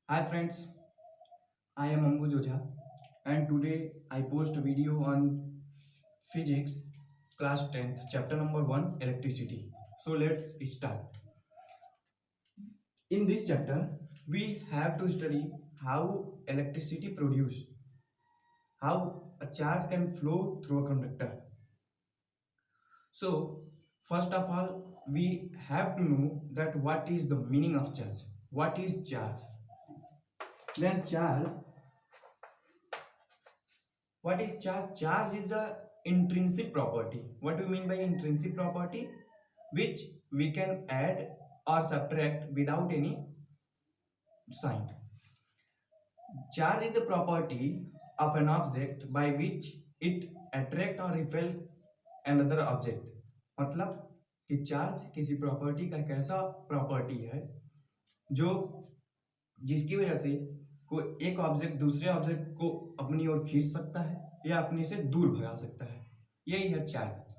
Hi friends, I am Ambuj Oja and today I post a video on physics class 10th chapter number 1 electricity. So let's start. In this chapter we have to study how electricity produced, how a charge can flow through a conductor. So first of all we have to know that what is the meaning of charge. What is charge? Then charge What is charge? Charge is a intrinsic property. What do you mean by intrinsic property? Which we can add or subtract without any sign. Charge is the property of an object by which it attract or repel another object. मतलब कि charge किसी property का एक ऐसा property है जो जिसकी वजह से कोई एक ऑब्जेक्ट दूसरे ऑब्जेक्ट को अपनी ओर खींच सकता है या अपने से दूर भगा सकता है। यही है चार्ज।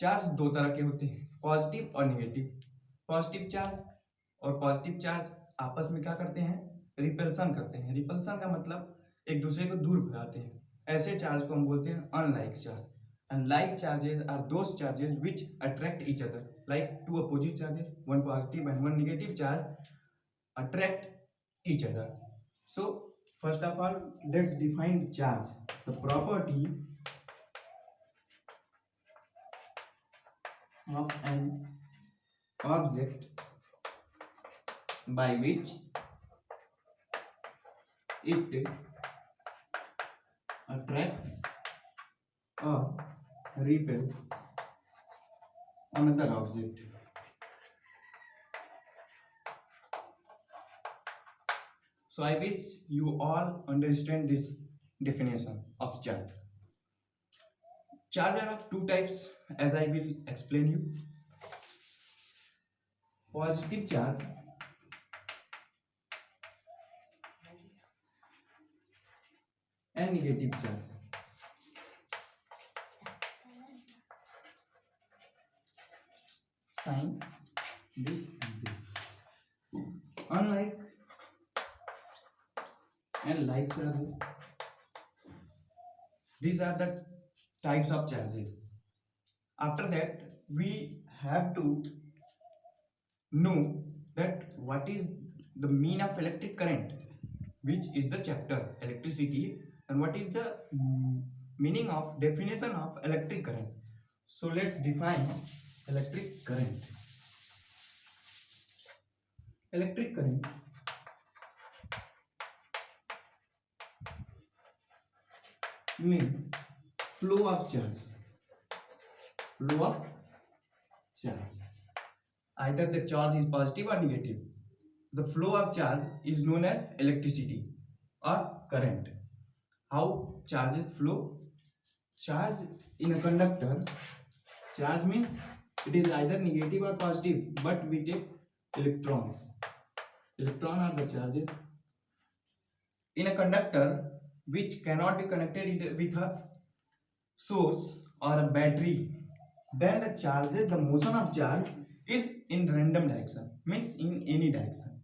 चार्ज दो तरह के होते हैं, पॉजिटिव और निगेटिव। पॉजिटिव चार्ज और पॉजिटिव चार्ज आपस में क्या करते हैं? रिपल्सन करते हैं। रिपल्सन का मतलब एक दूसरे को दूर भगाते हैं। ऐसे चार्ज को हम बोलते हैं unlike charge. And like charges are those charges which attract each other, like two opposite charges, one positive and one negative charge attract each other. So first of all, let's define charge. The property of an object by which it attracts or repel another object. So I wish you all understand this definition of charge. Charge are of two types, as I will explain you. Positive charge and negative charge. Sign this and this. Unlike and like charges, these are the types of charges. After that, we have to know that what is the mean of electric current, which is the chapter electricity, and what is the meaning of definition of electric current. So let's define electric current. Electric current means flow of charge. Flow of charge. Either the charge is positive or negative. The flow of charge is known as electricity or current. How charges flow? Charge in a conductor, charge means it is either negative or positive, but we take electrons. Electron are the charges in a conductor which cannot be connected with a source or a battery. Then the charges, the motion of charge is in random direction, means in any direction.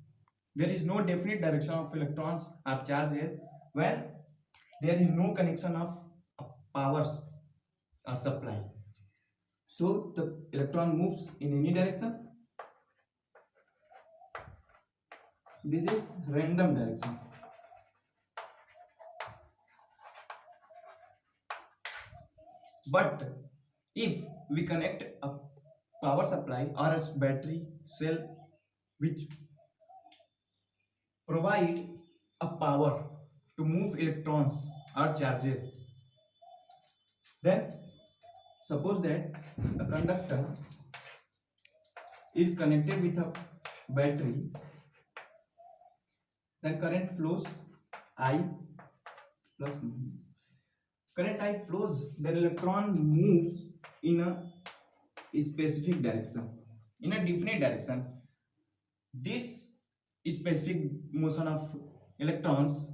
There is no definite direction of electrons or charges when there is no connection of powers or supply. So the electron moves in any direction. This is random direction. But if we connect a power supply or a battery cell which provide a power to move electrons or charges, then suppose that a conductor is connected with a battery, then current flows I plus current I flows, then electron moves in a specific direction, in a definite direction. This specific motion of electrons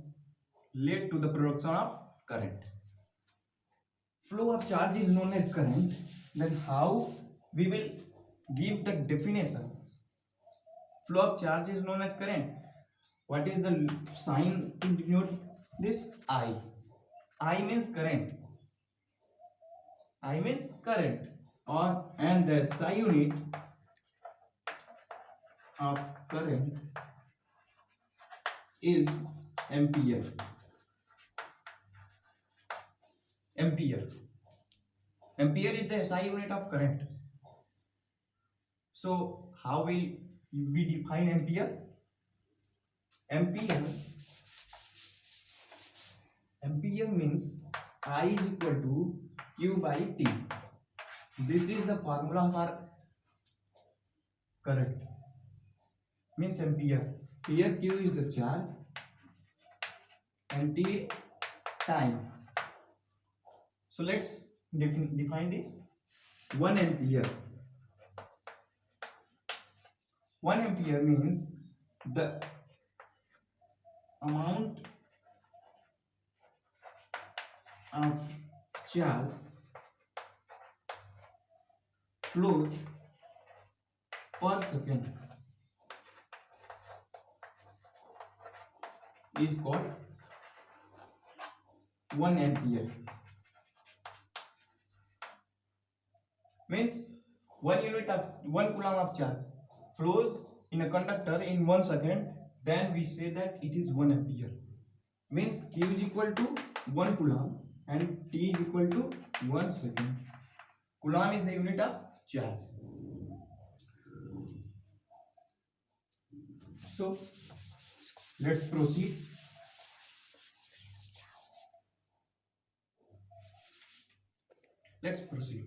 lead to the production of current. Flow of charge is known as current. Then how we will give the definition? Flow of charge is known as current. What is the sign to denote this? I. I means current. I means current. Or and the SI unit of current is ampere. Ampere. Ampere is the SI unit of current. So how will we define ampere? Ampere means I is equal to Q by T. This is the formula for current. Means ampere. Here Q is the charge and T time. So let's define this. 1 ampere. 1 ampere means the amount of charge flows per second is called 1 ampere. Means 1 coulomb of charge flows in a conductor in 1 second, then we say that it is 1 ampere. Means Q is equal to 1 coulomb and T is equal to 1 second. Coulomb is the unit of charge. So let's proceed. Let's proceed.